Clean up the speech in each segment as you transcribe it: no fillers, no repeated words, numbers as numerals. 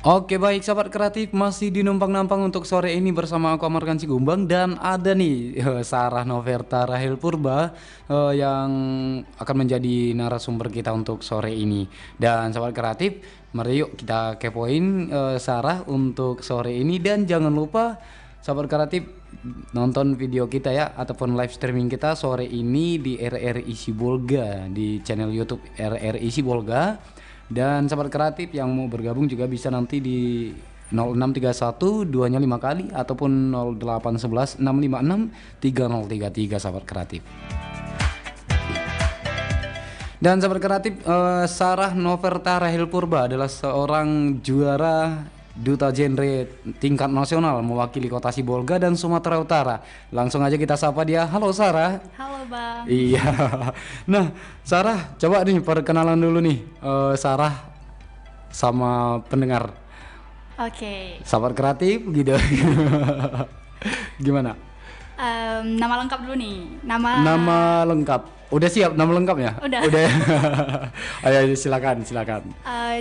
Oke baik sahabat kreatif, masih di Numpang-Nampang untuk sore ini bersama aku Amarkan Sigumbang. Dan ada nih Sarah Noverta Rahel Purba yang akan menjadi narasumber kita untuk sore ini. Dan sahabat kreatif, mari yuk kita kepoin Sarah untuk sore ini. Dan jangan lupa sahabat kreatif nonton video kita ya, ataupun live streaming kita sore ini di RRI Sibolga, di channel YouTube RRI Sibolga. Dan sahabat kreatif yang mau bergabung juga bisa nanti di 0631 duanya 5 kali ataupun 0811 656 3033 sahabat kreatif. Dan sahabat kreatif, Sarah Noverta Rahel Purba adalah seorang juara duta genre tingkat nasional mewakili kota Sibolga dan Sumatera Utara. Langsung aja kita sapa dia. Halo Sarah. Halo Bang. Iya. Nah, Sarah, coba nih perkenalan dulu nih, Sarah sama pendengar. Oke. Sahabat kreatif gitu. Gimana? Nama lengkap dulu nih. Nama lengkap. Udah siap nama lengkapnya? Udah. Ayo silakan.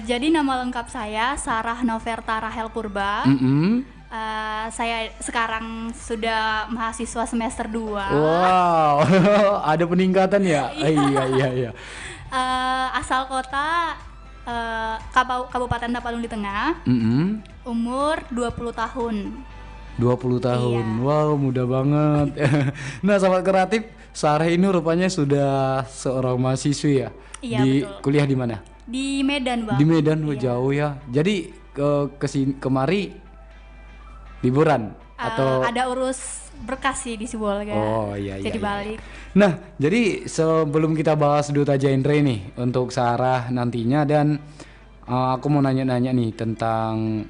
Jadi nama lengkap saya Sarah Noverta Rahel Purba. Saya sekarang sudah mahasiswa semester 2. Wow, ada peningkatan ya? Iya. Asal kota Kabupaten Tapanuli Tengah. Umur 20 tahun. 20 tahun, Iya. wow muda banget. Nah sahabat kreatif, Sarah ini rupanya sudah seorang mahasiswi ya. Iya, Di betul. kuliah di mana? Di Medan Bang. Di Medan, Iya. jauh ya. Jadi kemari liburan atau? Ada urus berkas sih di Sibolga. Oh iya. Jadi iya. balik. Nah jadi sebelum kita bahas duta genre nih untuk Sarah nantinya, dan aku mau nanya-nanya nih tentang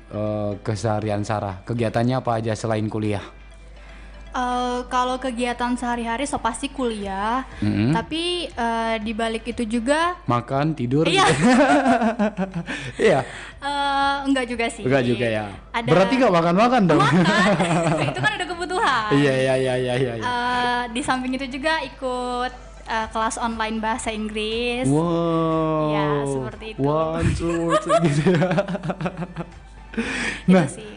keseharian Sarah. Kegiatannya apa aja selain kuliah? Kalau kegiatan sehari-hari so pasti kuliah, tapi di balik itu juga Makan, tidur? Iya. Gitu. Iya. Enggak juga sih. Enggak juga ya. Ada- Berarti nggak makan dong? Itu kan udah kebutuhan. Iya. Di samping itu juga ikut kelas online bahasa Inggris. Wow. Ya, seperti itu. 1, 2, 3 gitu ya. Nah, Itu sih.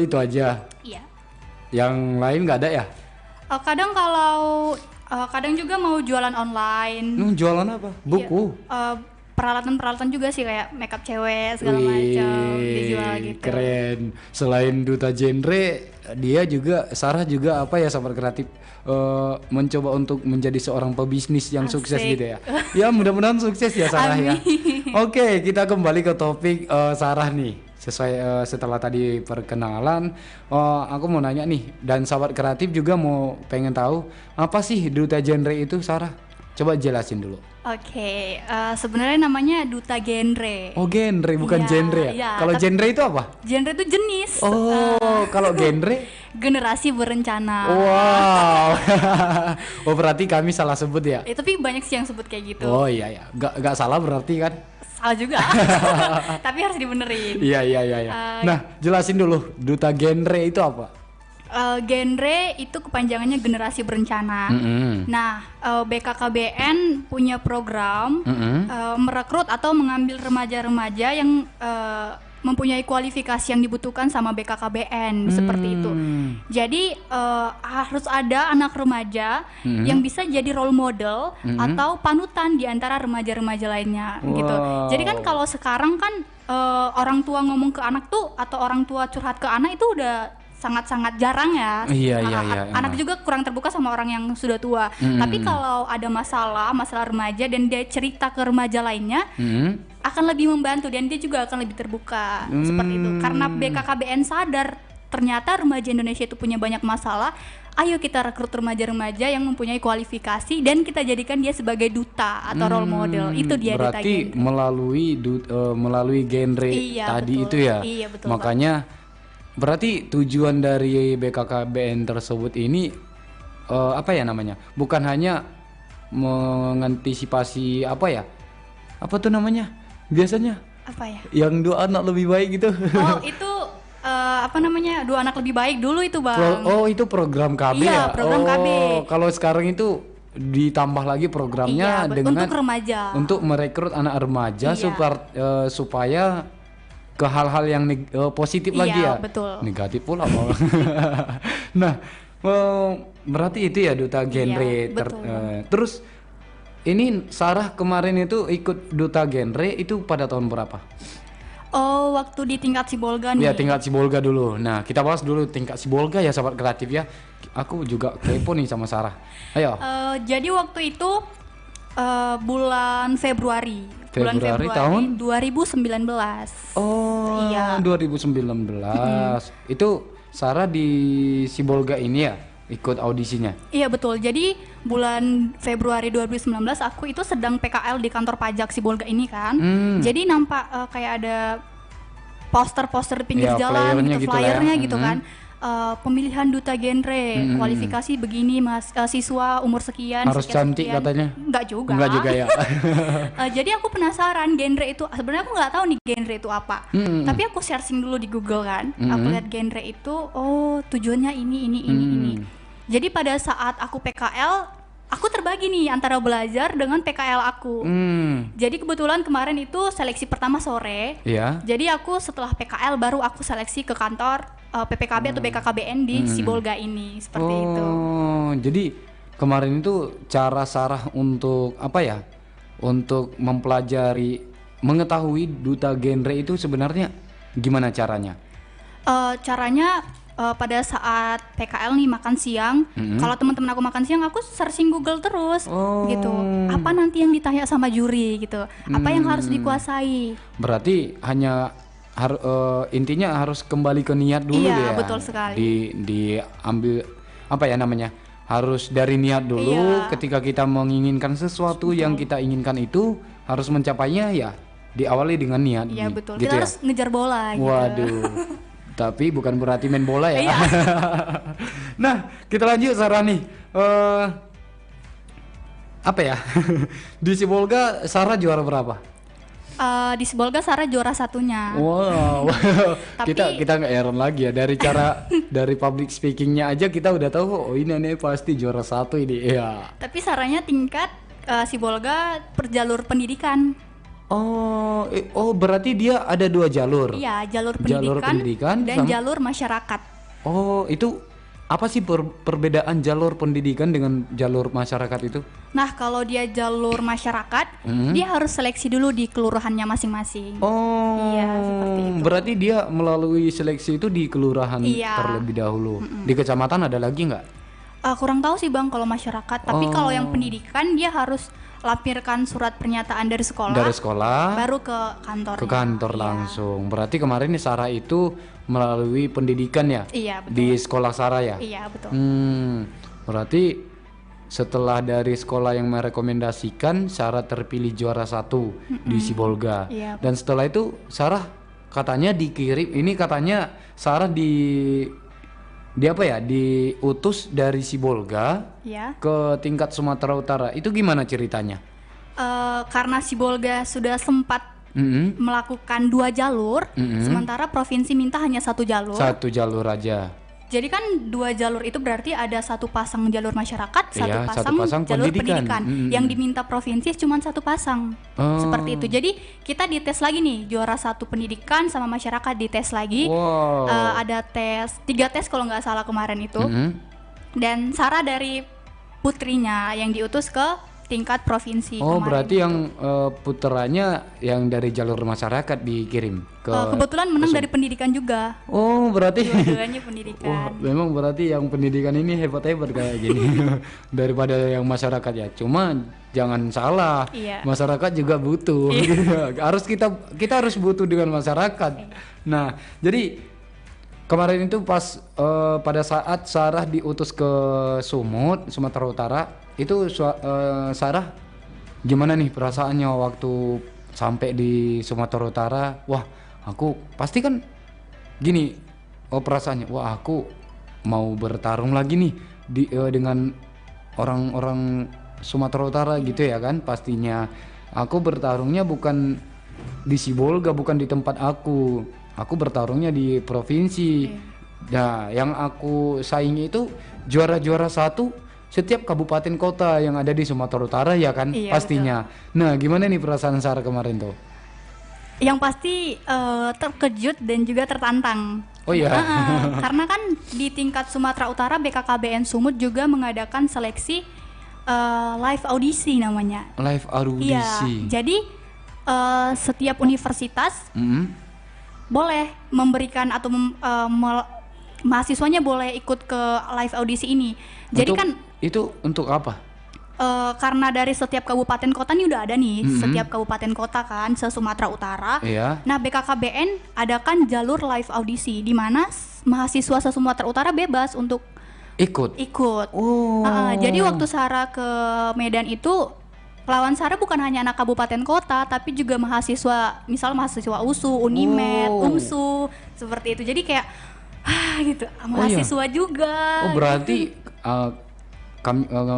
itu aja. Iya. Yang lain nggak ada ya? Kadang juga mau jualan online. Jualan apa? Buku. Peralatan-peralatan juga sih kayak makeup cewek segala macam dijual gitu. Keren. Selain duta genre, Sarah juga apa ya, sahabat kreatif, mencoba untuk menjadi seorang pebisnis yang sukses Asik. gitu ya. Ya mudah-mudahan sukses ya Sarah ya. Amin. Oke, kita kembali ke topik Sarah nih. Sesuai setelah tadi perkenalan, aku mau nanya nih, dan sahabat kreatif juga mau pengen tahu apa sih duta genre itu, Sarah? Coba jelasin dulu. Oke, sebenarnya namanya duta genre. Oh, genre bukan Iya, genre ya? iya, Kalau genre itu apa? Genre itu jenis. Oh, kalau genre? Generasi berencana. Wow. Oh, berarti kami salah sebut ya? Tapi banyak sih yang sebut kayak gitu. Oh iya. Gak salah berarti kan? Salah juga. Tapi harus dibenerin. Iya. Nah, jelasin dulu duta genre itu apa? Genre itu kepanjangannya generasi berencana. Nah, BKKBN punya program merekrut atau mengambil remaja-remaja yang mempunyai kualifikasi yang dibutuhkan sama BKKBN seperti itu. Jadi harus ada anak remaja yang bisa jadi role model atau panutan di antara remaja-remaja lainnya gitu. Jadi kan kalau sekarang kan orang tua ngomong ke anak tuh atau orang tua curhat ke anak itu udah sangat-sangat jarang ya. Iya. Anak juga kurang terbuka sama orang yang sudah tua. Tapi kalau ada masalah remaja dan dia cerita ke remaja lainnya, akan lebih membantu dan dia juga akan lebih terbuka seperti itu. Karena BKKBN sadar ternyata remaja Indonesia itu punya banyak masalah. Ayo kita rekrut remaja-remaja yang mempunyai kualifikasi dan kita jadikan dia sebagai duta atau role model. Itu dia duta berarti genre. melalui genre Iya, tadi betul. itu ya. Iya, betul, Makanya berarti tujuan dari BKKBN tersebut ini apa ya namanya? Bukan hanya mengantisipasi apa ya? Apa tuh namanya? Biasanya Apa ya? yang dua anak lebih baik gitu. Oh, itu dua anak lebih baik dulu itu Bang. Oh, itu program KB Iya, ya? program KB. Kalau sekarang itu ditambah lagi programnya Iya, dengan untuk remaja. untuk merekrut anak remaja Iya. supaya ke hal-hal yang positif lagi ya. Iya, betul. Negatif pula. Nah, berarti itu ya duta genre. Iya, betul. Terus ini Sarah kemarin itu ikut duta genre itu pada tahun berapa? Oh, waktu di tingkat Sibolga nih. Ya tingkat Sibolga dulu. Nah kita bahas dulu tingkat Sibolga ya sahabat kreatif ya. Aku juga kepo nih sama Sarah. Ayo. Jadi waktu itu bulan Februari. Bulan Februari Februari tahun? 2019. Oh, Iya. 2019. Itu Sarah di Sibolga ini ya ikut audisinya. Iya betul. Jadi bulan Februari 2019 aku itu sedang PKL di kantor pajak Sibolga ini kan. Jadi nampak kayak ada poster-poster di pinggir Ya, jalan flyernya gitu, gitu lah ya. flyernya gitu kan. Pemilihan duta genre, kualifikasi begini mas, siswa umur sekian Harus sekian, cantik sekian. katanya. Enggak juga. Enggak juga ya. Jadi aku penasaran genre itu sebenarnya aku nggak tahu nih genre itu apa. Tapi aku searching dulu di Google kan. Aku lihat genre itu, oh tujuannya ini. Jadi pada saat aku PKL, aku terbagi nih antara belajar dengan PKL aku. Jadi kebetulan kemarin itu seleksi pertama sore. Iya. Jadi aku setelah PKL baru aku seleksi ke kantor PPKB atau BKKBN di Sibolga ini seperti itu. Oh, jadi kemarin itu cara Sarah untuk apa ya? Untuk mempelajari, mengetahui duta genre itu sebenarnya gimana caranya? Caranya pada saat PKL nih makan siang, kalau teman-teman aku makan siang, aku searching Google terus, gitu. Apa nanti yang ditanya sama juri, gitu. Apa yang harus dikuasai? Berarti hanya intinya harus kembali ke niat dulu Iya, ya. betul sekali. Diambil apa ya namanya? Harus dari niat dulu. Iya. Ketika kita menginginkan sesuatu yang kita inginkan itu harus mencapainya ya diawali dengan niat. Iya betul. Gitu Kita ya? harus ngejar bola. Gitu. Waduh. Tapi bukan berarti main bola ya. Iya. Nah, kita lanjut Sarah nih. Apa ya? Di Sibolga Sarah juara berapa? Di Sibolga Sarah juara satunya. Wow. Tapi- kita nggak heran lagi ya dari cara dari public speakingnya aja kita udah tahu oh ini pasti juara satu ini. Iya. Tapi Sarahnya tingkat Sibolga per jalur pendidikan. Oh berarti dia ada dua jalur. Iya, jalur Jalur pendidikan, pendidikan dan sama- jalur masyarakat. Oh itu apa sih perbedaan jalur pendidikan dengan jalur masyarakat itu? Nah, kalau dia jalur masyarakat, dia harus seleksi dulu di kelurahannya masing-masing. Oh, Iya, seperti itu. berarti dia melalui seleksi itu di kelurahan Iya. terlebih dahulu. Di kecamatan ada lagi nggak? Kurang tahu sih Bang kalau masyarakat, tapi kalau yang pendidikan dia harus lampirkan surat pernyataan dari sekolah, Dari sekolah baru ke kantor. ke kantor langsung. Berarti kemarin nih Sarah itu melalui pendidikan ya? Iya, betul. Di sekolah Sarah ya? Iya, betul. Berarti setelah dari sekolah yang merekomendasikan Sarah terpilih juara satu di Sibolga. Iya. Dan setelah itu Sarah katanya dikirim, ini katanya Sarah di apa ya, diutus dari Sibolga Iya. ke tingkat Sumatera Utara. Itu gimana ceritanya? Karena Sibolga sudah sempat melakukan 2 jalur, sementara provinsi minta hanya 1 jalur. Satu jalur aja. Jadi kan 2 jalur itu berarti ada 1 pasang jalur masyarakat, Iya, satu satu pasang jalur pendidikan. pendidikan. Yang diminta provinsi cuma 1 pasang. Seperti itu. Jadi kita dites lagi nih, juara 1 pendidikan sama masyarakat dites lagi. Wow. Ada tes 3 tes kalau nggak salah kemarin itu. Dan Sarah dari putrinya yang diutus ke tingkat provinsi. Oh, kemarin berarti itu. yang puteranya yang dari jalur masyarakat dikirim ke Kebetulan menang dari pendidikan juga. Oh, berarti Dua-duanya Wah, pendidikan. memang berarti yang pendidikan ini hebat-hebat kayak gini daripada yang masyarakat ya. Cuma jangan salah, Iya. masyarakat juga butuh. Harus kita harus butuh dengan masyarakat. Nah, jadi kemarin itu pas pada saat Sarah diutus ke Sumut, Sumatera Utara, itu Sarah gimana nih perasaannya waktu sampai di Sumatera Utara? Wah, aku pasti kan gini, perasaannya, wah aku mau bertarung lagi nih dengan orang-orang Sumatera Utara gitu ya kan, pastinya aku bertarungnya bukan di Sibolga, bukan di tempat aku bertarungnya di provinsi. Nah, yang aku saingi itu juara-juara 1 setiap kabupaten kota yang ada di Sumatera Utara ya kan, Iya, pastinya. Nah, gimana nih perasaan Sarah kemarin tuh? Yang pasti terkejut dan juga tertantang. Oh iya. Karena kan di tingkat Sumatera Utara BKKBN Sumut juga mengadakan seleksi live audisi namanya. Live audisi. Iya. Jadi setiap universitas boleh memberikan atau mahasiswanya boleh ikut ke live audisi ini. Jadi kan itu untuk apa? Karena dari setiap kabupaten kota nih udah ada nih, setiap kabupaten kota kan se-Sumatera Utara. Iya. Nah, BKKBN adakan jalur live audisi di mana mahasiswa se-Sumatera Utara bebas untuk ikut. Oh. Jadi waktu Sarah ke Medan itu lawan Sarah bukan hanya anak kabupaten kota, tapi juga mahasiswa, misal mahasiswa USU, Unimed, UMSU, seperti itu. Jadi kayak gitu, mahasiswa juga. Oh, berarti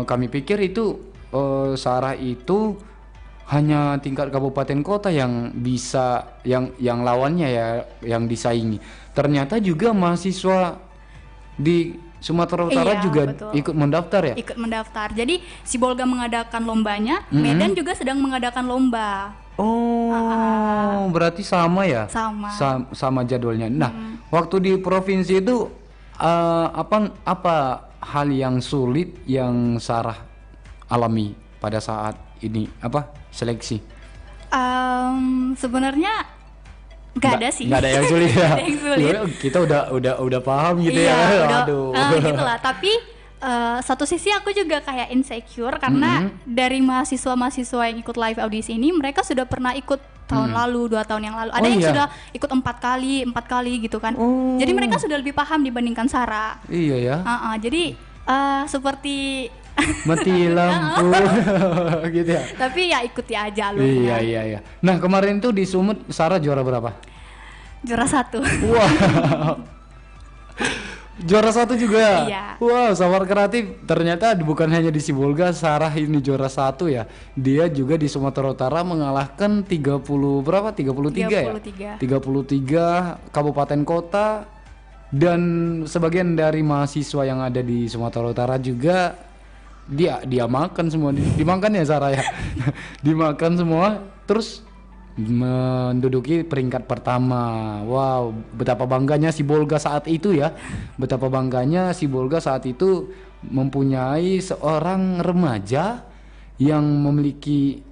kami pikir itu Sarah itu hanya tingkat kabupaten kota yang bisa yang lawannya ya yang disaingi. Ternyata juga mahasiswa di Sumatera Utara juga betul. Ikut mendaftar ya? Ikut mendaftar. Jadi Sibolga mengadakan lombanya, Medan juga sedang mengadakan lomba. Oh, berarti sama ya? Sama jadwalnya. Nah, waktu di provinsi itu apa hal yang sulit yang Sarah alami pada saat ini seleksi? Sebenarnya nggak ada sih. Nggak ada yang sulit ya. Yang sulit. Kita udah paham gitu ya. Aduh. Gitulah. Tapi satu sisi aku juga kayak insecure karena dari mahasiswa yang ikut live audisi ini mereka sudah pernah ikut tahun lalu, 2 tahun yang lalu. Ada yang sudah ikut 4 kali gitu kan. Jadi mereka sudah lebih paham dibandingkan Sarah. Iya ya. Jadi seperti mati lampu gitu ya. Tapi ya ikuti aja alurnya. Iya. Nah, kemarin tuh di Sumut Sarah juara berapa? Juara 1. Wah. Juara 1 juga. Iya. Wow, Sawar Kreatif ternyata bukan hanya di Sibolga Sarah ini juara 1 ya. Dia juga di Sumatera Utara mengalahkan 33 ya? 33 kabupaten kota dan sebagian dari mahasiswa yang ada di Sumatera Utara juga dia makan semua, dimakan ya Sarah ya. Dimakan semua terus menduduki peringkat pertama. Wow, betapa bangganya Sibolga saat itu ya. Betapa bangganya Sibolga saat itu mempunyai seorang remaja yang memiliki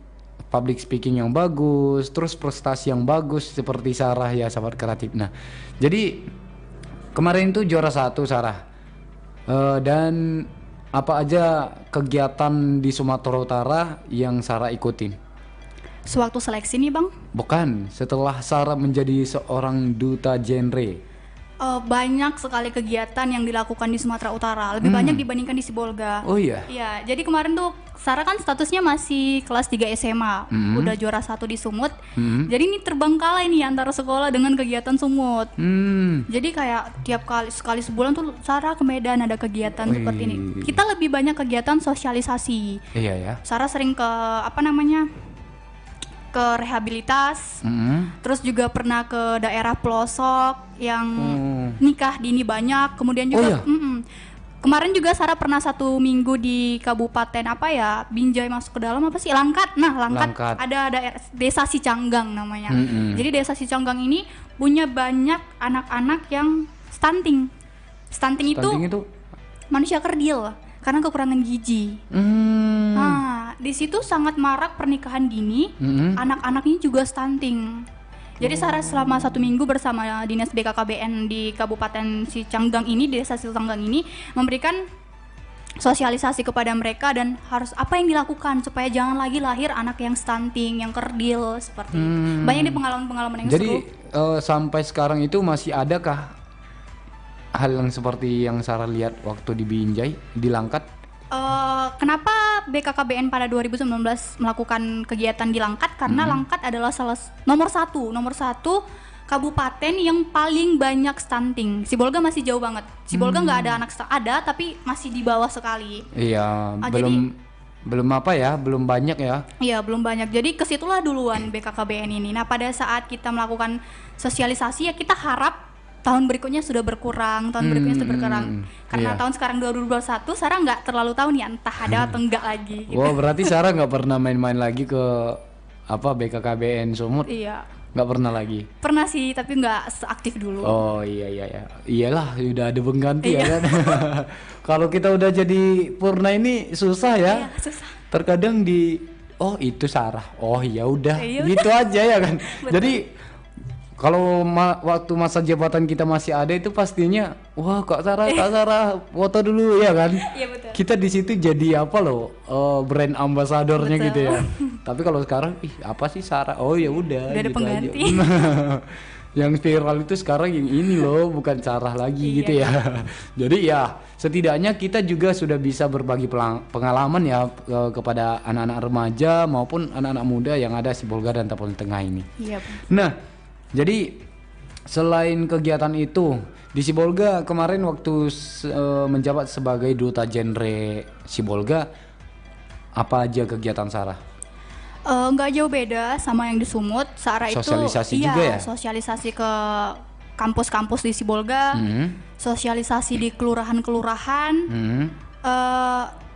public speaking yang bagus, terus prestasi yang bagus seperti Sarah ya, sahabat kreatif. Nah, jadi kemarin itu juara 1 Sarah. Dan apa aja kegiatan di Sumatera Utara yang Sarah ikutin? Sewaktu seleksi nih Bang? Bukan, setelah Sarah menjadi seorang duta genre. Banyak sekali kegiatan yang dilakukan di Sumatera Utara, lebih banyak dibandingkan di Sibolga. Oh iya? Iya, jadi kemarin tuh Sarah kan statusnya masih kelas 3 SMA, udah juara 1 di Sumut. Jadi ini terbengkalai nih antara sekolah dengan kegiatan Sumut. Jadi kayak tiap sekali sebulan tuh Sarah ke Medan ada kegiatan seperti ini. Kita lebih banyak kegiatan sosialisasi. Iya ya. Sarah sering ke ke rehabilitas, terus juga pernah ke daerah pelosok yang nikah dini banyak, kemudian juga kemarin juga Sarah pernah 1 minggu di kabupaten Binjai masuk ke dalam Langkat. Nah, Langkat. Ada daerah desa Sicanggang namanya. Jadi desa Sicanggang ini punya banyak anak-anak yang stunting. Stunting itu manusia kerdil karena kekurangan gizi. Nah, di situ sangat marak pernikahan dini, anak-anaknya juga stunting. Jadi Sarah selama 1 minggu bersama Dinas BKKBN di Kabupaten Sicanggang ini, Desa Sicanggang ini, memberikan sosialisasi kepada mereka dan harus apa yang dilakukan supaya jangan lagi lahir anak yang stunting, yang kerdil seperti itu. Banyak di pengalaman-pengalaman yang seru. Jadi sampai sekarang itu masih adakah hal yang seperti yang Sarah lihat waktu di Binjai, di Langkat? Kenapa BKKBN pada 2019 melakukan kegiatan di Langkat? Karena Langkat adalah nomor satu kabupaten yang paling banyak stunting. Sibolga masih jauh banget. Sibolga nggak ada anak ada, tapi masih di bawah sekali. Iya, belum banyak ya. Iya, belum banyak. Jadi kesitulah duluan BKKBN ini. Nah, pada saat kita melakukan sosialisasi ya kita harap tahun berikutnya sudah berkurang, karena tahun sekarang 2021 Sarah nggak terlalu tahu nih entah ada atau enggak lagi gitu. Wah, berarti Sarah nggak pernah main-main lagi ke BKKBN Sumut? Iya. Nggak pernah lagi. Pernah sih, tapi nggak seaktif dulu. Oh iya iya ya. Iyalah udah ada pengganti ya kan. Kalau kita udah jadi Purna ini susah ya. Iya, susah. Terkadang oh itu Sarah. Oh ya udah Iya gitu aja ya kan. Betul. Jadi kalau waktu masa jabatan kita masih ada itu pastinya wah Kak Sarah foto dulu ya kan. Iya betul. Kita di situ jadi apa loh brand ambasadornya Betul. gitu ya. Tapi kalau sekarang apa sih Sarah? Oh ya udah Udah ada gitu pengganti. aja. Yang viral itu sekarang yang ini loh, bukan Sarah lagi gitu ya. Jadi ya setidaknya kita juga sudah bisa berbagi pengalaman ya kepada anak-anak remaja maupun anak-anak muda yang ada Sibolga dan Tapal Tengah ini. Iya. Bang. Nah, jadi selain kegiatan itu di Sibolga kemarin waktu menjabat sebagai duta genre Sibolga, apa aja kegiatan Sarah? Nggak jauh beda sama yang di Sumut. Sarah itu Sosialisasi juga ya? sosialisasi ke kampus-kampus di Sibolga, sosialisasi di kelurahan-kelurahan.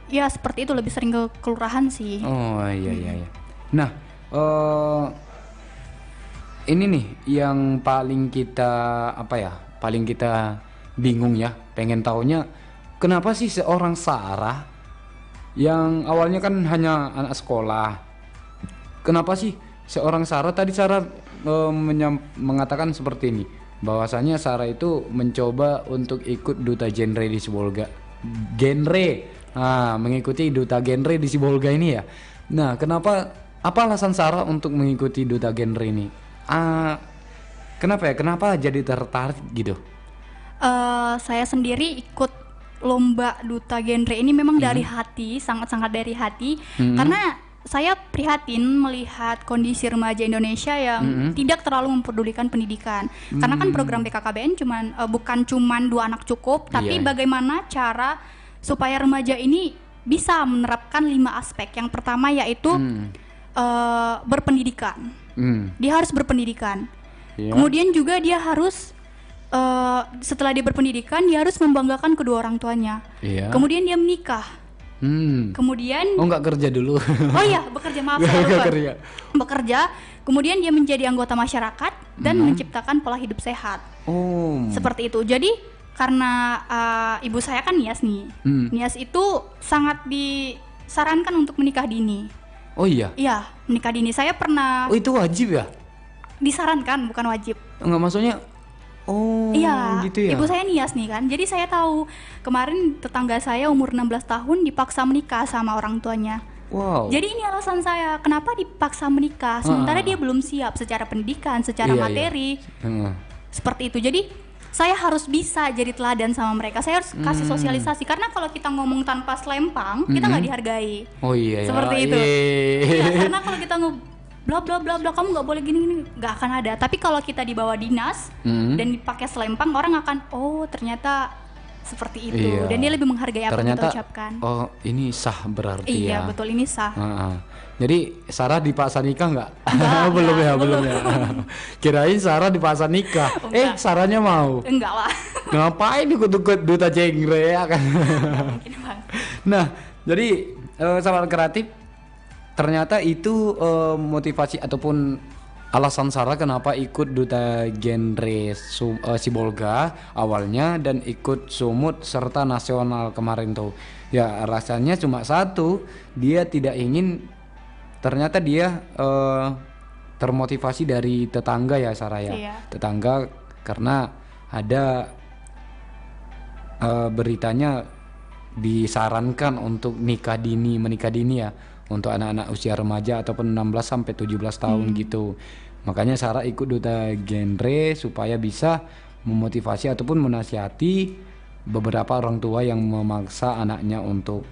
Ya seperti itu, lebih sering ke kelurahan sih. Oh iya iya iya. Nah, ini nih yang paling kita paling kita bingung ya, pengen taunya kenapa sih seorang Sarah yang awalnya kan hanya anak sekolah, kenapa sih seorang Sarah tadi Sarah mengatakan seperti ini, bahwasanya Sarah itu mencoba untuk ikut duta genre di Sibolga, mengikuti duta genre di Sibolga ini ya. Nah, apa alasan Sarah untuk mengikuti duta genre ini? Kenapa jadi tertarik gitu? Saya sendiri ikut lomba duta genre ini memang dari hati, sangat-sangat dari hati, karena saya prihatin melihat kondisi remaja Indonesia yang tidak terlalu mempedulikan pendidikan. Karena kan program BKKBN bukan cuman 2 anak cukup, tapi bagaimana cara supaya remaja ini bisa menerapkan 5 aspek. Yang pertama yaitu berpendidikan. Dia harus berpendidikan. Kemudian juga dia harus setelah dia berpendidikan, dia harus membanggakan kedua orang tuanya. Kemudian dia menikah. Kemudian nggak kerja dulu. Oh iya, bekerja, maaf saya lupa. Bekerja, kemudian dia menjadi anggota masyarakat dan menciptakan pola hidup sehat. Seperti itu. Jadi karena ibu saya kan Nias nih. Nias itu sangat disarankan untuk menikah dini. Oh iya. Iya, menikah dini. Saya pernah. Oh itu wajib ya? Disarankan, bukan wajib. Enggak, maksudnya iya, gitu ya. Ibu saya Nias nih kan. Jadi saya tahu kemarin tetangga saya umur 16 tahun dipaksa menikah sama orang tuanya. Wow. Jadi ini alasan saya kenapa dipaksa menikah sementara dia belum siap secara pendidikan, secara materi. Seperti itu. Jadi saya harus bisa jadi teladan sama mereka. Saya harus kasih sosialisasi karena kalau kita ngomong tanpa selempang, kita nggak dihargai. Oh iya ya. Seperti itu. Iya, karena kalau kita bla bla bla bla, kamu nggak boleh gini nggak akan ada. Tapi kalau kita dibawa dinas dan dipakai selempang, orang akan ternyata seperti itu. Iya. Dan dia lebih menghargai apa yang kita ucapkan. Oh ini sah berarti ya. Iya betul, ini sah. Jadi Sarah dipaksa nikah nggak? belum ya. Kirain Sarah dipaksa nikah. Sarahnya mau. Enggak lah. Ngapain ikut-ikut duta genre ya kan? Mungkin bang. Nah jadi sahabat kreatif, ternyata itu motivasi ataupun alasan Sarah kenapa ikut duta genre Sibolga awalnya dan ikut Sumut serta nasional kemarin tuh. Ya rasanya cuma satu, dia tidak ingin, ternyata dia termotivasi dari tetangga ya Sarah ya. Iya. Tetangga karena ada beritanya disarankan untuk menikah dini ya. Untuk anak-anak usia remaja ataupun 16 sampai 17 tahun gitu. Makanya Sarah ikut duta genre supaya bisa memotivasi ataupun menasihati beberapa orang tua yang memaksa anaknya untuk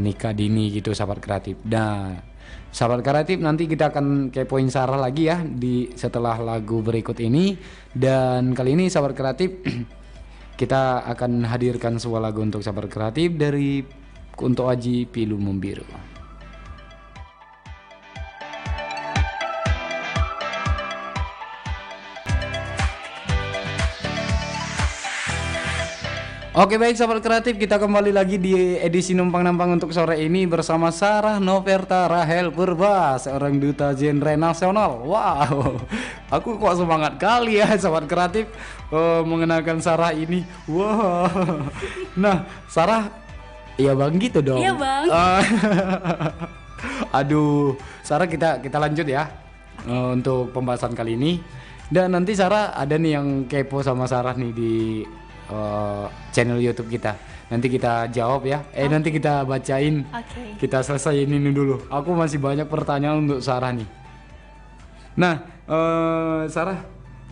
nikah dini gitu sahabat kreatif. Nah, sahabat kreatif nanti kita akan kepoin Sarah lagi ya setelah lagu berikut ini. Dan kali ini sahabat kreatif kita akan hadirkan sebuah lagu untuk sahabat kreatif dari Kunto Aji Pilu Membiru. Oke baik sahabat kreatif, kita kembali lagi di edisi Numpang Nampang untuk sore ini bersama Sarah Noverta Rahel Purba, seorang duta genre nasional. Wow, aku kok semangat kali ya sahabat kreatif mengenalkan Sarah ini. Wow. Nah Sarah, iya bang gitu dong. Iya bang. Aduh, Sarah kita lanjut ya untuk pembahasan kali ini. Dan nanti Sarah ada nih yang kepo sama Sarah nih di channel YouTube kita. Nanti kita jawab ya. Nanti kita bacain. Kita selesaiin ini dulu. Aku masih banyak pertanyaan untuk Sarah nih. Nah, Sarah,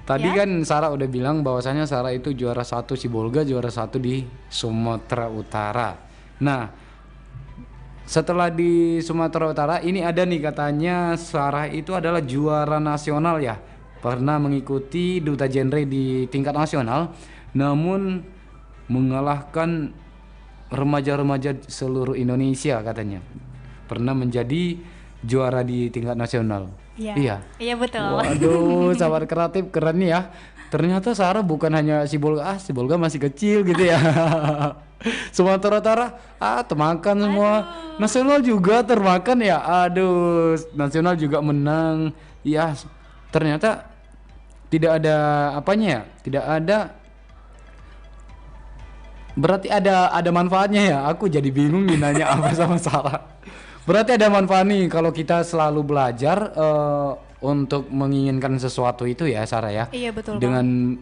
tadi kan Sarah udah bilang bahwasanya Sarah itu juara 1 Sibolga, juara 1 di Sumatera Utara. Nah, setelah di Sumatera Utara ini ada nih katanya Sarah itu adalah juara nasional ya. Pernah mengikuti duta genre di tingkat nasional. Namun mengalahkan remaja-remaja seluruh Indonesia katanya. Pernah menjadi juara di tingkat nasional. Iya. Iya betul. Waduh, sahabat kreatif keren nih ya. Ternyata Sarah bukan hanya Sibolga, Sibolga masih kecil gitu ya. Sumatera Utara, termakan semua. Nasional juga termakan ya. Aduh, nasional juga menang. Ya, ternyata tidak ada apanya ya. Tidak ada. Berarti ada manfaatnya ya. Aku jadi bingung nih nanya apa sama Sarah. Berarti ada manfaat nih kalau kita selalu belajar untuk menginginkan sesuatu itu ya Sarah ya. Iya betul. Dengan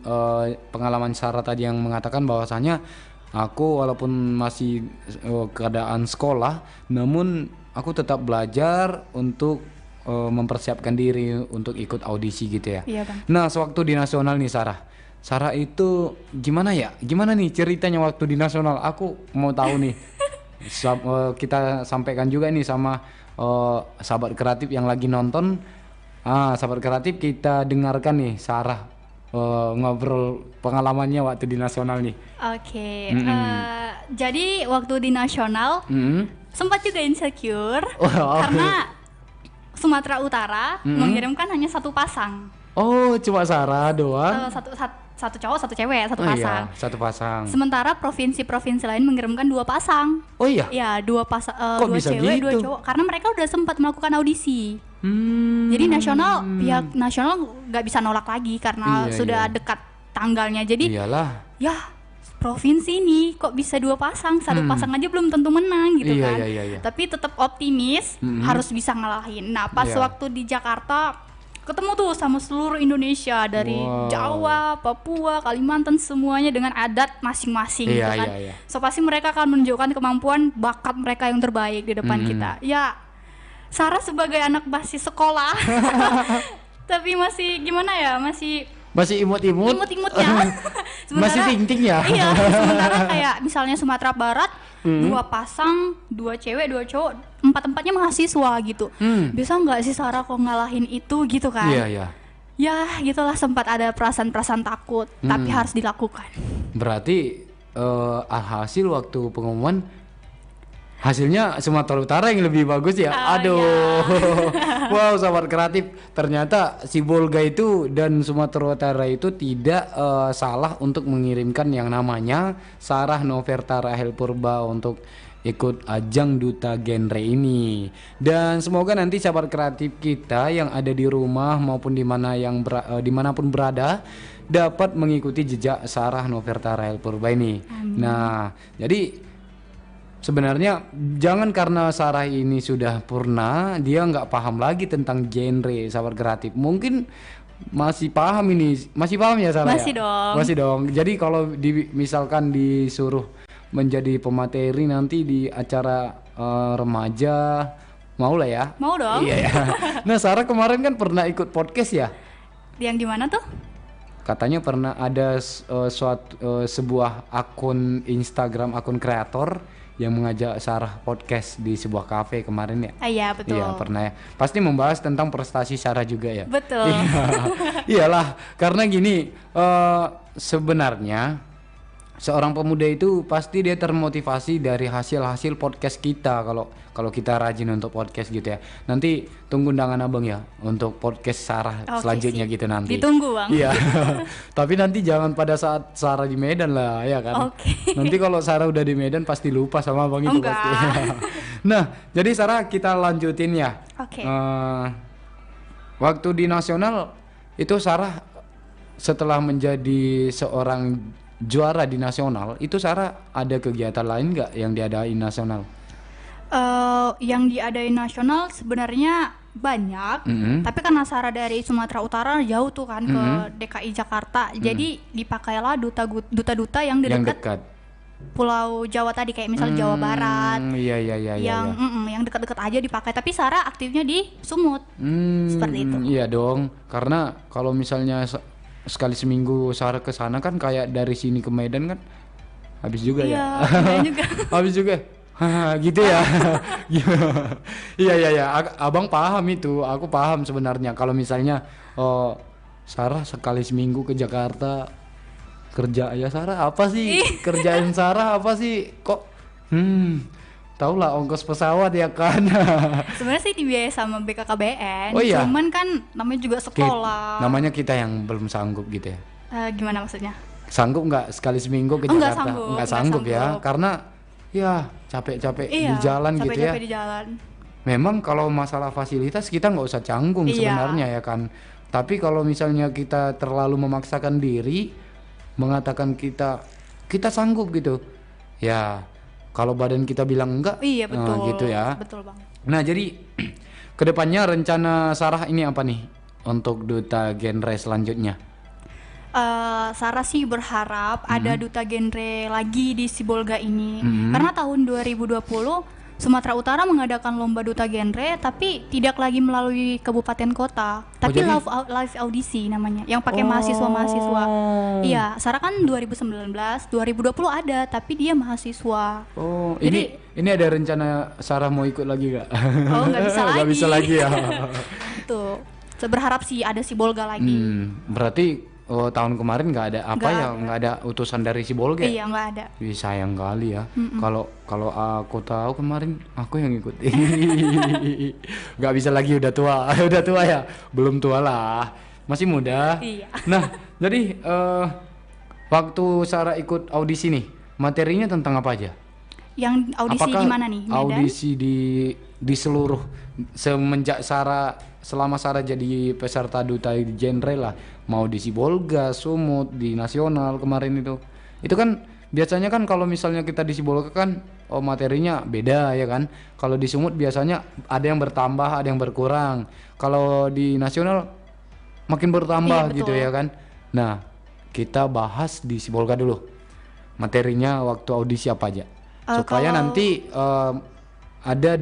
pengalaman Sarah tadi yang mengatakan bahwasanya aku walaupun masih keadaan sekolah, namun aku tetap belajar untuk mempersiapkan diri untuk ikut audisi gitu ya. Iya bang. Nah sewaktu di nasional nih Sarah itu gimana ya? Gimana nih ceritanya waktu di nasional? Aku mau tahu nih. Kita sampaikan juga nih sama sahabat kreatif yang lagi nonton. Sahabat kreatif kita dengarkan nih Sarah ngobrol pengalamannya waktu di nasional nih. Oke. Jadi waktu di nasional sempat juga insecure karena Sumatera Utara mengirimkan hanya 1 pasang. Oh, cuma Sarah doang? Satu cowok, 1 cewek, 1 pasang. Iya, 1 pasang. Sementara provinsi-provinsi lain mengirimkan 2 pasang. Oh iya? Ya, 2 pasang, Kok 2 bisa cewek, gitu? 2 cowok. Karena mereka udah sempat melakukan audisi. Jadi pihak nasional nggak bisa nolak lagi karena sudah dekat tanggalnya. Jadi iyalah. Ya, provinsi ini kok bisa 2 pasang, 1 pasang aja belum tentu menang gitu kan. Iya. Tapi tetap optimis, harus bisa ngalahin. Nah, pas waktu di Jakarta ketemu tuh sama seluruh Indonesia dari Jawa, Papua, Kalimantan semuanya dengan adat masing-masing gitu kan. So pasti mereka akan menunjukkan kemampuan bakat mereka yang terbaik di depan kita. Ya, Sarah sebagai anak basis sekolah tapi masih gimana ya, masih imut-imutnya. Masih ting-ting ya. Iya, sementara kayak misalnya Sumatera Barat 2 pasang, 2 cewek, 2 cowok, 4-empatnya mahasiswa gitu. Bisa nggak sih Sarah kok ngalahin itu gitu kan? Iya. Ya gitulah, sempat ada perasaan-perasaan takut, tapi harus dilakukan. Berarti alhasil waktu pengumuman hasilnya Sumatera Utara yang lebih bagus ya. Aduh. Yeah. Wow, sahabat kreatif, ternyata Sibolga itu dan Sumatera Utara itu tidak salah untuk mengirimkan yang namanya Sarah Noverta Rahel Purba untuk ikut ajang duta genre ini. Dan semoga nanti sahabat kreatif kita yang ada di rumah maupun dimanapun berada dapat mengikuti jejak Sarah Noverta Rahel Purba ini. Nah, jadi sebenarnya jangan karena Sarah ini sudah purna dia nggak paham lagi tentang genre sahabat kreatif. Mungkin masih paham ya Sarah? Masih dong. Jadi kalau misalkan disuruh menjadi pemateri nanti di acara remaja, mau lah ya? Mau dong. Iya ya. Nah Sarah kemarin kan pernah ikut podcast ya? Yang di mana tuh? Katanya pernah ada sebuah akun Instagram, akun kreator yang mengajak Sarah podcast di sebuah kafe kemarin ya. Iya betul. Iya pernah ya. Pasti membahas tentang prestasi Sarah juga ya. Betul. Iyalah, karena gini sebenarnya seorang pemuda itu pasti dia termotivasi dari hasil-hasil podcast kita kalau kita rajin untuk podcast gitu ya. Nanti tunggu undangan Abang ya untuk podcast Sarah selanjutnya gitu nanti. Ditunggu Bang. Iya. Tapi nanti jangan pada saat Sarah di Medan lah ya kan. Nanti kalau Sarah udah di Medan pasti lupa sama Abang itu pasti. Nah, jadi Sarah kita lanjutin ya. Waktu di nasional itu Sarah setelah menjadi seorang juara di nasional, itu Sarah ada kegiatan lain nggak yang diadain nasional? Yang diadain nasional sebenarnya banyak, tapi karena Sarah dari Sumatera Utara jauh tuh kan ke DKI Jakarta, jadi dipakailah duta-duta yang dekat Pulau Jawa tadi, kayak misalnya Jawa Barat. Yang dekat-dekat aja dipakai. Tapi Sarah aktifnya di Sumut. Seperti itu. Iya dong, karena kalau misalnya sekali seminggu Sarah ke sana kan kayak dari sini ke Medan kan habis juga ya. Juga. Habis juga. Gitu ya. Iya. Abang paham itu. Aku paham sebenarnya kalau misalnya Sarah sekali seminggu ke Jakarta kerja ya Sarah apa sih? Kerjaan Sarah apa sih? Kok tahu lah ongkos pesawat ya kan. Sebenarnya sih dibiayai sama BKKBN, cuman kan namanya juga sekolah. Namanya kita yang belum sanggup gitu ya. Gimana maksudnya? Sanggup nggak sekali seminggu ke Jakarta? Nggak sanggup ya, karena ya capek-capek di jalan gitu ya. Di jalan. Memang kalau masalah fasilitas kita nggak usah canggung sebenarnya ya kan. Tapi kalau misalnya kita terlalu memaksakan diri, mengatakan kita sanggup gitu, ya. Kalau badan kita bilang enggak, betul, gitu ya. Betul Bang. Nah jadi kedepannya rencana Sarah ini apa nih untuk duta genre selanjutnya? Sarah sih berharap ada duta genre lagi di Sibolga ini, karena tahun 2020 Sumatera Utara mengadakan lomba duta genre, tapi tidak lagi melalui kabupaten kota, tapi live audisi namanya, yang pakai mahasiswa. Iya, Sarah kan 2019, 2020 ada, tapi dia mahasiswa. Jadi, ini ada rencana Sarah mau ikut lagi gak? Nggak bisa lagi. Nggak bisa lagi ya. Tuh, berharap sih ada Sibolga lagi. Berarti tahun kemarin nggak ada nggak ada utusan dari Sibolga? Iya, nggak ada. Sayang kali ya. Kalau aku tahu kemarin aku yang ikut. Nggak bisa lagi, udah tua ya. Belum tua lah, masih muda. Iya. Nah jadi waktu Sarah ikut audisi nih, materinya tentang apa aja? Yang audisi di mana nih? Medan? Audisi di seluruh semenjak selama Sarah jadi peserta duta genre lah, mau di Sibolga, Sumut, di nasional kemarin itu kan biasanya kan kalau misalnya kita di Sibolga kan materinya beda ya kan. Kalau di Sumut biasanya ada yang bertambah, ada yang berkurang. Kalau di nasional makin bertambah gitu ya kan. Nah kita bahas di Sibolga dulu materinya waktu audisi apa aja, supaya nanti ada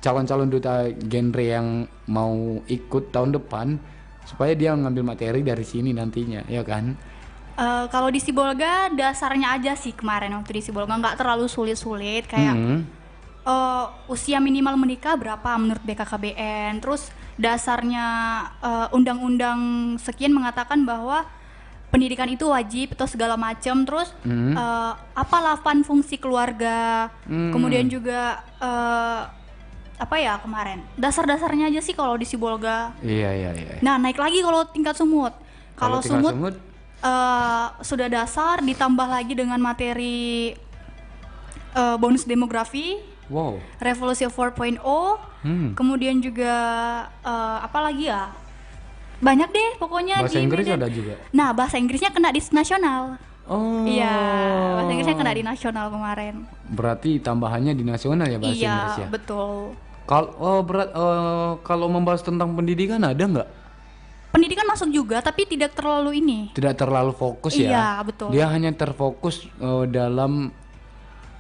calon-calon duta genre yang mau ikut tahun depan, supaya dia ngambil materi dari sini nantinya ya kan. Kalau di Sibolga dasarnya aja sih, kemarin waktu di Sibolga nggak terlalu sulit-sulit, kayak usia minimal menikah berapa menurut BKKBN, terus dasarnya undang-undang sekian mengatakan bahwa pendidikan itu wajib atau segala macam, terus apa 8 fungsi keluarga, kemudian juga apa ya kemarin dasar-dasarnya aja sih kalau di Sibolga. Iya. Nah naik lagi kalau tingkat Sumut. Kalau Sumut sudah dasar, ditambah lagi dengan materi bonus demografi, revolusi 4.0, kemudian juga apa lagi ya, banyak deh pokoknya. Bahasa Inggris ada juga. Nah bahasa Inggrisnya kena di nasional. Iya, bahasa Inggrisnya kena di nasional kemarin. Berarti tambahannya di nasional ya bahasa Inggris ya? Iya betul. Kalau membahas tentang pendidikan ada nggak? Pendidikan masuk juga, tapi tidak terlalu tidak terlalu fokus ya. Iya betul. Dia hanya terfokus dalam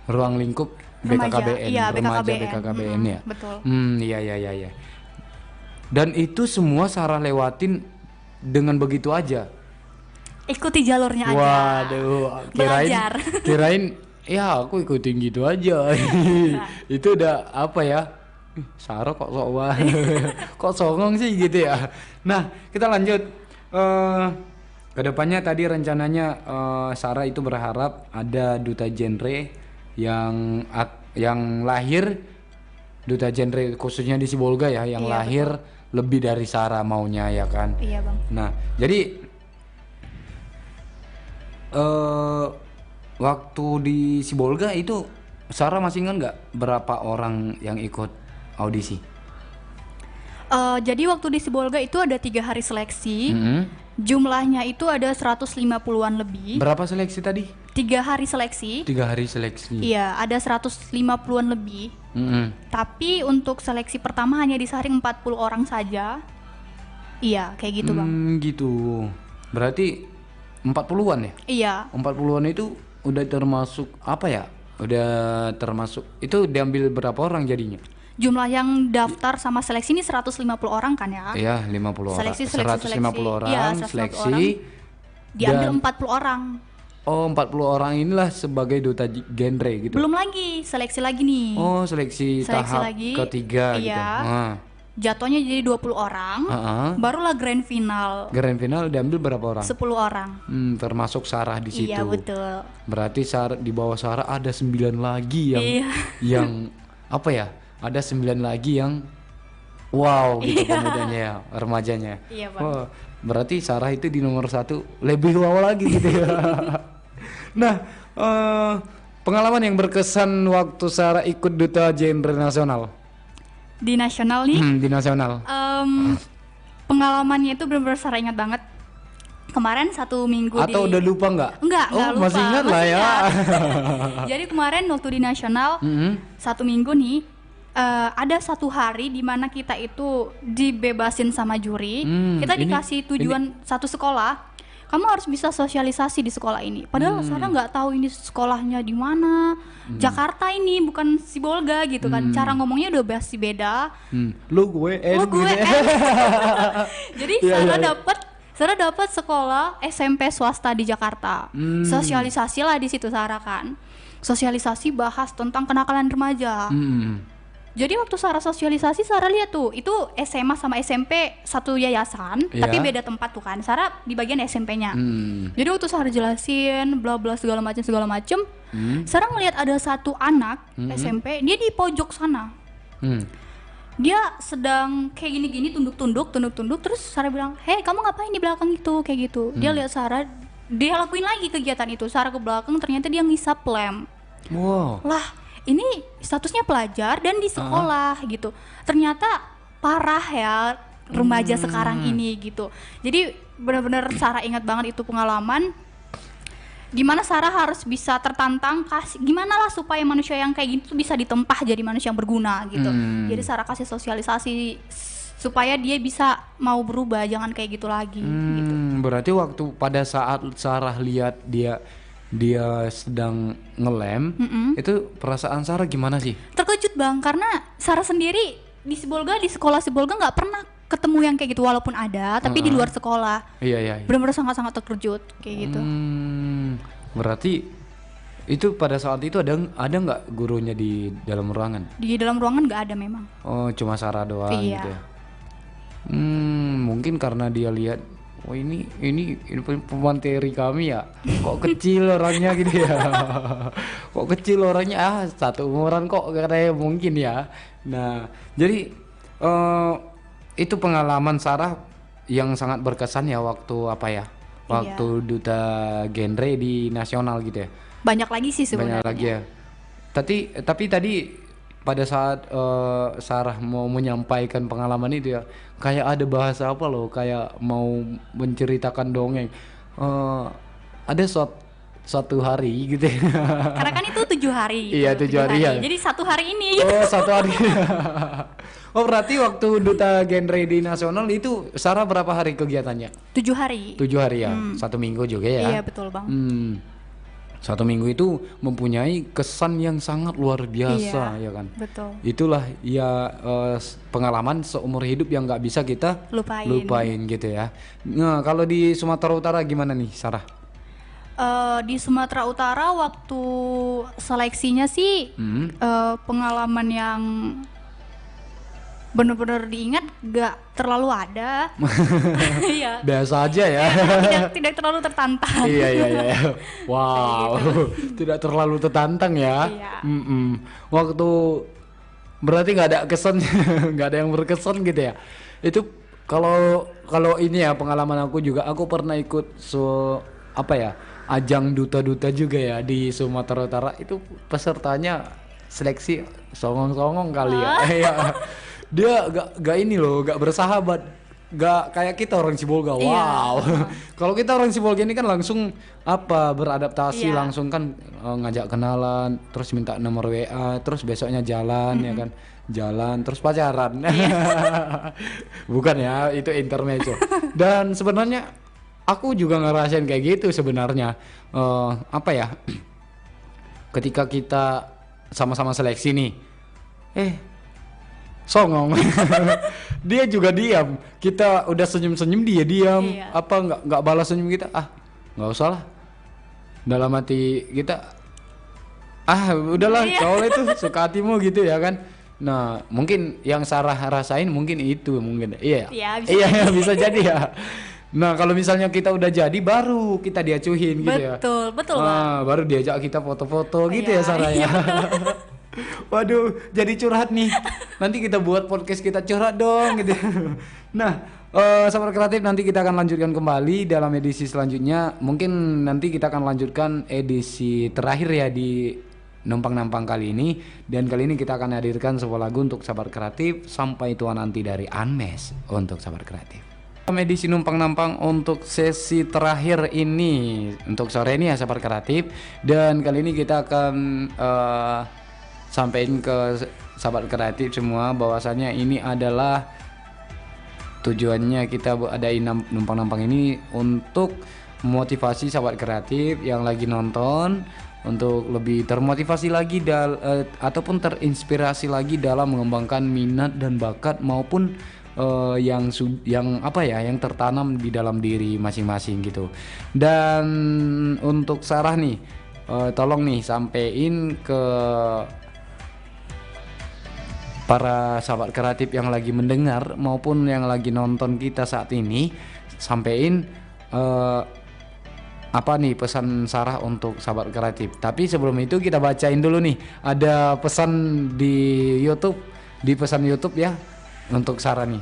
ruang lingkup BKKBN, remaja BKKBN ya. Betul. Iya. Dan itu semua Sarah lewatin dengan begitu aja. Ikuti jalurnya aja. Waduh, kirain ya aku ikutin gitu aja. Itu udah apa ya? Sarah kok kok songong sih gitu ya. Nah kita lanjut. Kedepannya tadi rencananya Sarah itu berharap ada duta genre yang lahir, duta genre khususnya di Sibolga ya, yang Iya, lahir lebih dari Sarah maunya ya kan. Iya bang. Nah jadi waktu di Sibolga itu Sarah masih ingat nggak berapa orang yang ikut audisi? Jadi waktu di Sibolga itu ada 3 hari seleksi. Mm-hmm. Jumlahnya itu ada 150-an lebih. Berapa seleksi tadi? 3 hari seleksi. 3 hari seleksi. Iya, ada 150-an lebih. Mm-hmm. Tapi untuk seleksi pertama hanya disaring 40 orang saja. Iya, kayak gitu bang. Gitu. Berarti 40-an ya? Iya. 40-an itu udah termasuk apa ya? Udah termasuk itu diambil berapa orang jadinya? Jumlah yang daftar sama seleksi ini 150 orang kan ya? Iya, 50 orang. Seleksi. 150 orang, Iya, 150 seleksi. orang. Diambil Dan 40 orang. oh, 40 orang inilah sebagai duta genre gitu. Belum lagi, seleksi lagi nih. Oh, seleksi tahap lagi. ketiga gitu. Iya. Nah, Jatuhnya jadi 20 orang. Barulah grand final. grand final diambil berapa orang? 10 orang. Termasuk Sarah di situ. Iya, betul. Berarti Sarah, di bawah Sarah ada 9 lagi yang Iya. yang apa ya? Ada 9 lagi yang wow gitu pemudanya ya, remajanya. Iya, Bang. Oh, berarti Sarah itu di nomor 1 lebih wow lagi gitu ya. Nah, pengalaman yang berkesan waktu Sarah ikut duta genre nasional. Di nasional nih, Di nasional. pengalamannya itu benar-benar saya ingat banget. Kemarin 1 minggu Atau udah lupa nggak? Enggak lupa. Masih ingat lah ya. ingat. Jadi kemarin waktu di nasional 1 minggu nih, ada 1 hari di mana kita itu dibebasin sama juri. Kita dikasih tujuan satu sekolah. Kamu harus bisa sosialisasi di sekolah ini. Padahal Sarah nggak tahu ini sekolahnya di mana. Jakarta ini bukan Sibolga gitu kan. Cara ngomongnya udah pasti beda. Lu gue Oh, gue gitu ya. Jadi Sarah dapat sekolah SMP swasta di Jakarta. Sosialisasi lah di situ Sarah kan. Sosialisasi bahas tentang kenakalan remaja. Jadi waktu Sarah sosialisasi, Sarah lihat tuh, itu SMA sama SMP satu yayasan, tapi beda tempat tuh kan. Sarah di bagian SMP-nya. Jadi waktu Sarah jelasin bla bla segala macam, Sarah ngelihat ada 1 anak SMP, dia di pojok sana. Dia sedang kayak gini-gini, tunduk-tunduk, terus Sarah bilang, "Hei, kamu ngapain di belakang itu?" Kayak gitu. Dia lihat Sarah, dia lakuin lagi kegiatan itu. Sarah ke belakang, ternyata dia ngisap lem. Wow. Lah, ini statusnya pelajar dan di sekolah gitu. Ternyata parah ya remaja sekarang ini gitu. Jadi benar-benar Sarah ingat banget itu pengalaman. Gimana Sarah harus bisa tertantang, gimana lah supaya manusia yang kayak gitu bisa ditempah jadi manusia yang berguna gitu. Jadi Sarah kasih sosialisasi supaya dia bisa mau berubah, jangan kayak gitu lagi gitu. Berarti waktu pada saat Sarah lihat dia sedang ngelem, itu perasaan Sarah gimana sih? Terkejut bang, karena Sarah sendiri di sekolah Sibolga nggak pernah ketemu yang kayak gitu, walaupun ada, tapi di luar sekolah. Iya. Benar-benar sangat-sangat terkejut kayak gitu. Berarti itu pada saat itu ada nggak gurunya di dalam ruangan? Di dalam ruangan nggak ada memang. Oh, cuma Sarah doang Iya. gitu ya. Mungkin karena dia lihat, oh ini pemateri kami ya, kok kecil orangnya gitu ya. Kok kecil orangnya, satu umuran kok, katanya mungkin ya. Nah, jadi itu pengalaman Sarah yang sangat berkesan ya waktu apa ya? Waktu duta genre di nasional gitu ya. Banyak lagi sih sebenarnya. Banyak lagi ya. Tapi tadi pada saat Sarah mau menyampaikan pengalaman itu ya, kayak ada bahasa apa loh, kayak mau menceritakan dongeng. Ada suatu hari gitu ya. Karena kan itu 7 hari. Iya, 7 hari ya. Jadi 1 hari ini. Gitu. Oh, 1 hari. Oh, berarti waktu duta genre di nasional itu Sarah berapa hari kegiatannya? 7 hari. 7 hari ya. 1 minggu juga ya. Iya, betul bang. 1 minggu itu mempunyai kesan yang sangat luar biasa, ya kan? Betul. Itulah ya pengalaman seumur hidup yang nggak bisa kita lupain gitu ya. Nah, kalau di Sumatera Utara gimana nih, Sarah? Di Sumatera Utara waktu seleksinya sih pengalaman yang benar-benar diingat gak terlalu ada. Iya. Biasa aja ya. Tidak terlalu tertantang. Iya. Wow, tidak terlalu tertantang ya. Iya. Waktu berarti nggak ada kesan, nggak ada yang berkesan gitu ya. Itu kalau ini ya pengalaman aku juga, aku pernah ikut ajang duta-duta juga ya di Sumatera Utara. Itu pesertanya seleksi songong-songong kali ya. Iya. Dia gak ini loh, gak bersahabat, gak kayak kita orang Sibolga. Wow. Kalau kita orang Sibolga ini kan langsung beradaptasi, langsung kan ngajak kenalan, terus minta nomor WA, terus besoknya jalan ya kan, jalan terus pacaran. Bukan ya, itu intermezzo. Dan sebenarnya aku juga ngerasain kayak gitu sebenarnya. Ketika kita sama-sama seleksi nih, songong. Dia juga diam, kita udah senyum-senyum dia diam. Nggak balas senyum kita, nggak usah lah, dalam hati kita udahlah, cowok itu suka hatimu gitu ya kan. Nah mungkin yang Sarah rasain mungkin itu iya bisa jadi ya. Nah kalau misalnya kita udah jadi, baru kita diacuhin gitu ya. Betul baru diajak kita foto-foto gitu ya Sarah ya. Waduh, jadi curhat nih. Nanti kita buat podcast kita curhat dong gitu. Nah, Sahabat Kreatif, nanti kita akan lanjutkan kembali dalam edisi selanjutnya. Mungkin nanti kita akan lanjutkan edisi terakhir ya di Numpang-Nampang kali ini. Dan kali ini kita akan hadirkan sebuah lagu untuk Sahabat Kreatif, Sampai Tua Nanti dari Unmesh untuk Sahabat Kreatif. Edisi Numpang-Nampang untuk sesi terakhir ini untuk sore ini ya Sahabat Kreatif. Dan kali ini kita akan sampaikan ke Sahabat Kreatif semua bahwasannya ini adalah tujuannya kita adain Numpang-Nampang ini untuk memotivasi Sahabat Kreatif yang lagi nonton untuk lebih termotivasi lagi ataupun terinspirasi lagi dalam mengembangkan minat dan bakat maupun yang tertanam di dalam diri masing-masing gitu. Dan untuk Sarah nih, tolong nih sampein ke para Sahabat Kreatif yang lagi mendengar maupun yang lagi nonton kita saat ini, sampein pesan Sarah untuk Sahabat Kreatif. Tapi sebelum itu kita bacain dulu nih, ada pesan di pesan YouTube ya untuk Sarah nih,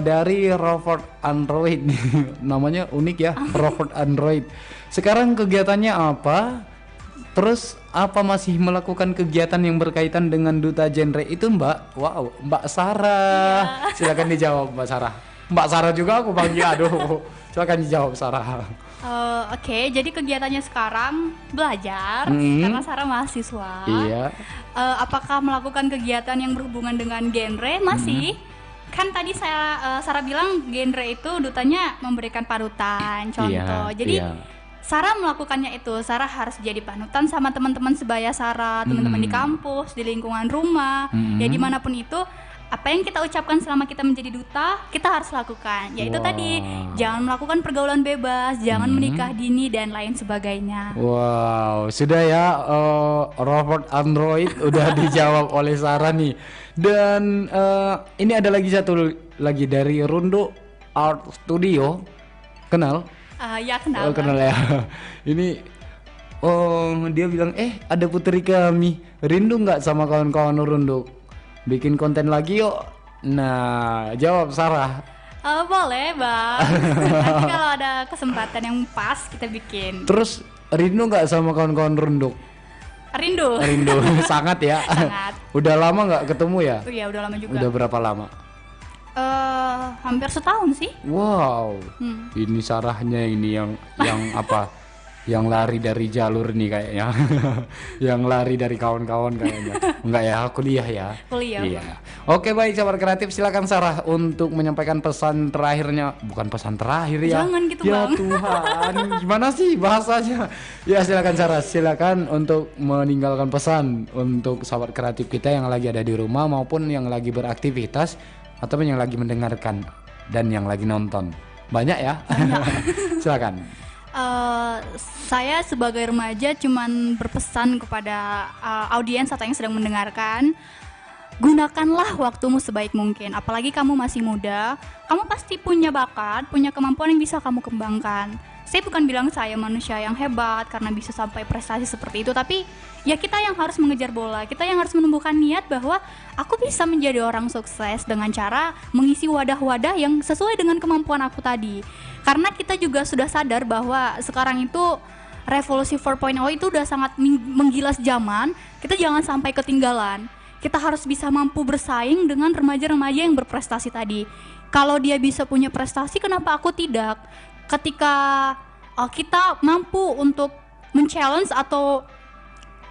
dari Robert Android. Namanya unik ya, Robert Android. Sekarang kegiatannya apa? Terus apa masih melakukan kegiatan yang berkaitan dengan duta genre itu Mbak? Wow, Mbak Sarah. Silakan dijawab Mbak Sarah. Mbak Sarah juga aku panggil, aduh. Silakan dijawab Sarah. Oke, jadi kegiatannya sekarang belajar karena Sarah mahasiswa. Iya. Apakah melakukan kegiatan yang berhubungan dengan genre? Masih. Kan tadi Sarah bilang genre itu dutanya memberikan panutan, contoh. Jadi Sarah melakukannya itu. Sarah harus jadi panutan sama teman-teman sebaya Sarah, teman-teman di kampus, di lingkungan rumah, ya dimanapun itu. Apa yang kita ucapkan selama kita menjadi duta, kita harus lakukan. Yaitu tadi, jangan melakukan pergaulan bebas, jangan menikah dini dan lain sebagainya. Wow, sudah ya, Robert Android udah dijawab oleh Sarah nih. Dan ini ada lagi satu lagi dari Rundo Art Studio. Kenal? Ya kenal. Kenal ya. Ini dia bilang ada putri kami, rindu nggak sama kawan-kawan Rundo? Bikin konten lagi yuk. Nah, jawab Sarah. Boleh Bang. Nanti kalau ada kesempatan yang pas kita bikin. Terus rindu nggak sama kawan-kawan Rundo? Rindu. Sangat ya. Sangat. Udah lama nggak ketemu ya? Iya udah lama juga. Udah berapa lama? Hampir setahun sih. Wow. Ini Sarahnya ini yang apa? Yang lari dari jalur nih kayaknya. Yang lari dari kawan-kawan kayaknya. Enggak ya, kuliah ya. Kuliah. Iya. Oke, baik Sahabat Kreatif, silakan Sarah untuk menyampaikan pesan terakhirnya. Bukan pesan terakhir ya. Jangan gitu ya, Bang. Tuhan. Gimana sih bahasanya? Ya silakan Sarah, silakan untuk meninggalkan pesan untuk Sahabat Kreatif kita yang lagi ada di rumah maupun yang lagi beraktivitas ataupun yang lagi mendengarkan dan yang lagi nonton. Banyak ya? Silakan. Saya sebagai remaja cuman berpesan kepada audiens atau yang sedang mendengarkan, gunakanlah waktumu sebaik mungkin. Apalagi kamu masih muda, kamu pasti punya bakat, punya kemampuan yang bisa kamu kembangkan. Saya bukan bilang saya manusia yang hebat karena bisa sampai prestasi seperti itu, tapi ya kita yang harus mengejar bola, kita yang harus menumbuhkan niat bahwa aku bisa menjadi orang sukses dengan cara mengisi wadah-wadah yang sesuai dengan kemampuan aku tadi. Karena kita juga sudah sadar bahwa sekarang itu revolusi 4.0 itu udah sangat menggilas zaman, kita jangan sampai ketinggalan. Kita harus bisa mampu bersaing dengan remaja-remaja yang berprestasi tadi. Kalau dia bisa punya prestasi, kenapa aku tidak? Ketika kita mampu untuk men-challenge atau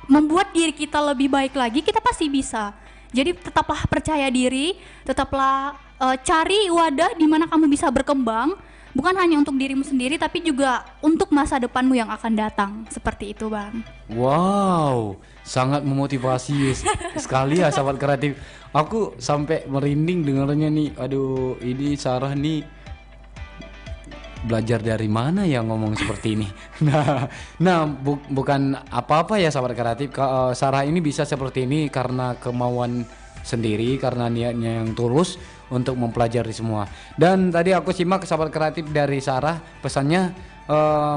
membuat diri kita lebih baik lagi, kita pasti bisa. Jadi tetaplah percaya diri, tetaplah cari wadah di mana kamu bisa berkembang, bukan hanya untuk dirimu sendiri tapi juga untuk masa depanmu yang akan datang. Seperti itu, Bang. Wow, sangat memotivasi sekali ya sahabat kreatif. Aku sampai merinding dengarnya nih. Aduh, ini Sarah nih belajar dari mana ya ngomong seperti ini. Bukan apa-apa ya sahabat kreatif. Sarah ini bisa seperti ini karena kemauan sendiri, karena niatnya yang tulus untuk mempelajari semua. Dan tadi aku simak sahabat kreatif dari Sarah, pesannya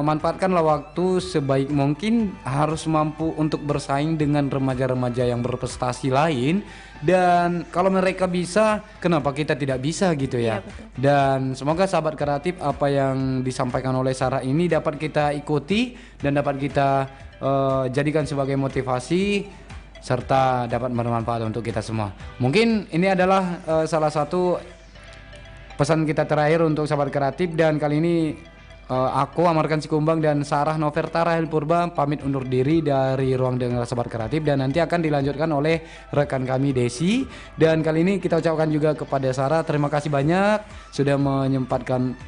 manfaatkanlah waktu sebaik mungkin, harus mampu untuk bersaing dengan remaja-remaja yang berprestasi lain. Dan kalau mereka bisa, kenapa kita tidak bisa gitu ya? Iya, betul. Dan semoga sahabat kreatif apa yang disampaikan oleh Sarah ini dapat kita ikuti dan dapat kita jadikan sebagai motivasi serta dapat bermanfaat untuk kita semua. Mungkin ini adalah salah satu pesan kita terakhir untuk sahabat kreatif, dan kali ini aku Amarkan Sikumbang dan Sarah Noverta Rahel Purba pamit undur diri dari Ruang Dengar Sahabat Kreatif, dan nanti akan dilanjutkan oleh rekan kami Desi. Dan kali ini kita ucapkan juga kepada Sarah terima kasih banyak sudah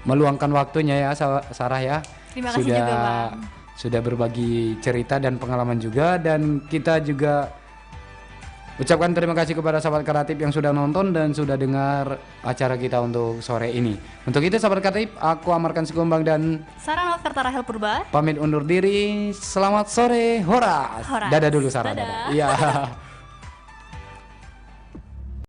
meluangkan waktunya ya Sarah ya. Terima kasih juga, Bang. Sudah berbagi cerita dan pengalaman juga, dan kita juga ucapkan terima kasih kepada sahabat kreatif yang sudah nonton dan sudah dengar acara kita untuk sore ini. Untuk itu sahabat kreatif, aku Amarkan Sikumbang dan Sarah Noverta Rahel Purba pamit undur diri. Selamat sore, horas. Horas. Dadah dulu Sarah. Dadah. Iya.